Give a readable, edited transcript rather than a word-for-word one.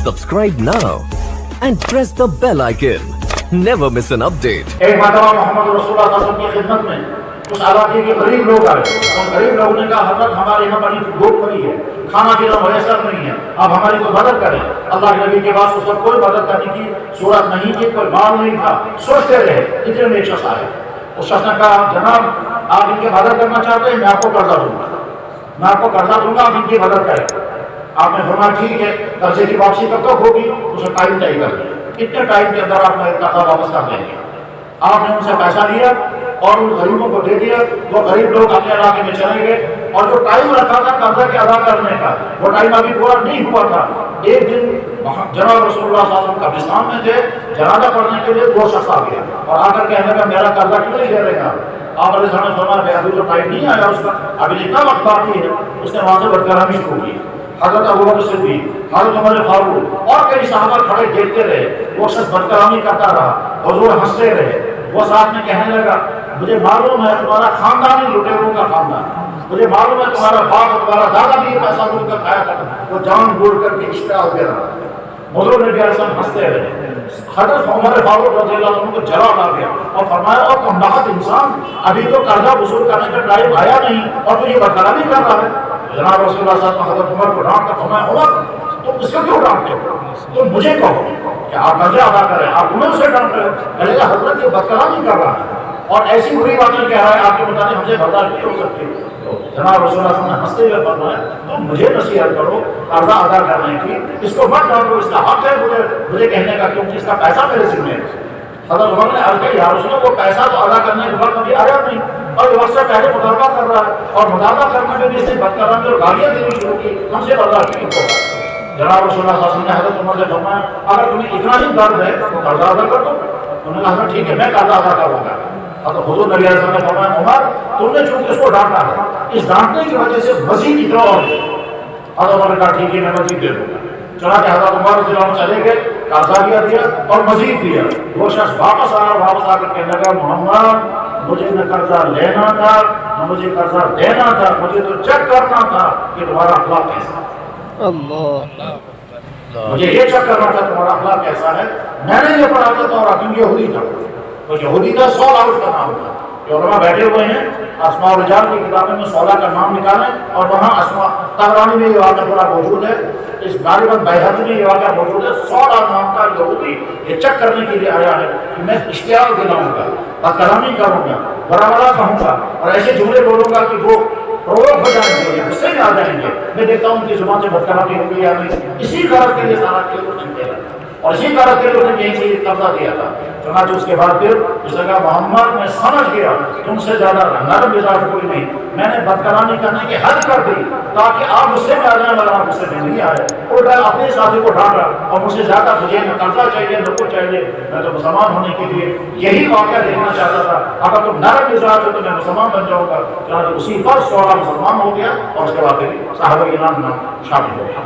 Subscribe now and press the bell icon. Never miss an update. ایک مرتبہ محمد رسول اللہ صلی اللہ علیہ وسلم کی خدمت میں کچھ علاقے کے غریب لوگ آئے. ان غریب لوگوں نے کہا حضرت ہمارے یہاں بڑی بھوک پڑی ہے, کھانا پینا میسر نہیں ہے, آپ ہماری کوئی مدد کریں. اللہ کے نبی کے پاس اس وقت کوئی مدد کرنے کی صورت نہیں تھی, کوئی مال نہیں تھا. سوچتے رہے, اتنے میں ایک شخص آئے. اس شخص نے کہا جناب آپ ان کی مدد کرنا چاہتے ہیں, میں آپ کو قرضہ دوں گا, میں آپ کو قرضہ دوں گا, آپ ان کی مدد کریں. آپ نے فرمایا ٹھیک ہے, قرضے کی واپسی کب تک ہوگی؟ اسے ٹائم طے کر دیا, اتنے ٹائم کے اندر آپ قرضہ واپس کر دیں گے. آپ نے ان سے پیسہ لیا اور ان غریبوں کو دے دیا. وہ غریب لوگ اپنے علاقے میں چلے گئے اور جو ٹائم رکھا تھا قرضہ کے ادا کرنے کا, وہ ٹائم ابھی پورا نہیں ہوا تھا. ایک دن جناب رسول اللہ صلی اللہ علیہ وسلم قبرستان میں تھے, جنازہ پڑھنے کے لیے دو شخص آ گیا اور آ کر کہنے لگا میرا قرضہ کیوں نہیں دے رہے ہیں آپ؟ علیہ السلام نے فرمایا ابھی تو ٹائم نہیں آیا اس کا, ابھی جتنا وقت باقی ہے. اس نے وہاں سے بدکرامی شروع کی. حضرت ابو بکر صدیق, حضرت عمر فاروق اور کئی صحابہ کھڑے دیکھتے رہے. وہ شخص بدکرامی کرتا رہا, حضور ہنستے رہے. وہ ساتھ میں کہنے لگا مجھے معلوم ہے تمہارا خاندان ہی لٹیروں کا خاندان, مجھے معلوم ہے تمہارا باپ اور تمہارا دادا بھی پیسہ لوٹ کر کھایا کرتا, وہ جان بوجھ کر کے اشتعال دے رہا. حضور نبی علیہ السلام ہنستے رہے. حضرت عمر فاروق رضی اللہ عنہ کو جلال آ گیا اور فرمایا اور کم بخت انسان, ابھی تو قرضہ وصول کرنے کا ٹائم آیا نہیں اور تو یہ بدکرامی کر رہا ہے. جناب رسول اللہ صلی اللہ علیہ وسلم حضرت عمر کو ڈانٹ کر فرمایا عمر تم اس کو کیوں ڈانٹتے ہو؟ تم مجھے کہو کہ آپ قرضہ ادا کریں, آپ تمہیں اسے ڈانٹ رہے ہو. کہنے لگا حضرت یہ بدکرامی کر رہا ہے اور ایسی بری باتیں کہہ رہا ہے, آپ کے مطابق ہم سے برداشت نہیں ہو سکتی. جناب رسول اللہ صلی اللہ علیہ وسلم نے ہنستے ہوئے فرمایا تم مجھے نصیحت کرو قرضہ ادا کرنے کی, اس کو مت ڈانٹو, اس کا حق ہے مجھے کہنے کا کیونکہ اس کا پیسہ میرے ذمہ ہے. حضرت عمر نے عرض کیا یا رسول اللہ وہ پیسہ تو ادا کرنے کے وقت ابھی آیا نہیں اور یہ وقت سے پہلے مطالبہ کر رہا ہے اور مطالبہ کرنے میں بھی اس نے بدکرامی اور گالیاں دینی شروع کی, ہم سے برداشت نہیں ہوگا. جناب رسول اللہ صلی اللہ علیہ وسلم نے حضرت عمر سے فرمایا اگر تمہیں اتنا ہی درد ہے تو قرضہ ادا کر دو. انہوں نے کہا ٹھیک ہے میں قرضہ ادا کروں گا. حضور نبی علیہ السلام نے فرمایا عمر تم نے چونکہ اس کو ڈانٹا ہے, اس ڈانٹنے کی وجہ سے مزید اتنا اور دے. حضرت عمر نے کہا ٹھیک ہے میں مزید دے دوں گا. چنانچہ حضرت عمر رضی اللہ عنہ چلے گئے, قرضہ دیا اور مزید دیا. وہ شخص واپس آ کر کہنے لگا محمد مجھے نہ قرضہ لینا تھا نہ مجھے قرضہ دینا تھا, مجھے تو چیک کرنا تھا کہ تمہارا اخلاق کیسا ہے. اللہ, مجھے یہ چیک کرنا تھا تمہارا اخلاق کیسا ہے. میں نے یہ پڑھا تھا اور تم یہودی تھا, تو یہودی کا 100 لاؤٹ کا نام تھا. علماء بیٹھے ہوئے ہیں, اسماء الرجال کی کتابیں میں 16 کا نام نکالیں اور وہاں اسماء طبرانی میں یہ واقعہ پورا موجود ہے, اس غالباً بیہقی میں یہ واقعہ موجود ہے. 16 نام کا یہودی یہ چیک کرنے کے لیے آیا ہے کہ میں اشتعال دلاؤں گا, بدکلامی کروں گا, برا برا کہوں گا اور ایسے جملے بولوں گا کہ وہ پروک ہو جائیں گے, غصے میں آ جائیں گے. میں دیکھتا ہوں کہ زبان سے بدکلامی ہو گئی یا نہیں. اسی غرض کے لیے سارا کیوں چلتے رہا اور اسی غرض کے لیے اس نے یہیں سے قبضہ دیا تھا. چنانچہ اس کے بعد پھر اس نے کہا محمد میں سمجھ گیا تم سے زیادہ نرم مزاج کوئی نہیں, میں نے بدکلامی کرنے کی حد کر دی تاکہ آپ غصے میں آ جائیں, مگر آپ غصے میں نہیں آئے. الٹا اپنے ساتھی کو ڈانٹا اور مجھ سے زیادہ مجھے نہ قرضہ چاہیے نہ کچھ چاہیے, میں تو مسلمان ہونے کے لیے یہی واقعہ دیکھنا چاہتا تھا. اگر تم نرم مزاج ہو تو میں مسلمان بن جاؤں گا. چنانچہ اسی پر 16 مسلمان ہو گیا اور اس کے بعد صاحب کے نام شامل ہو گیا.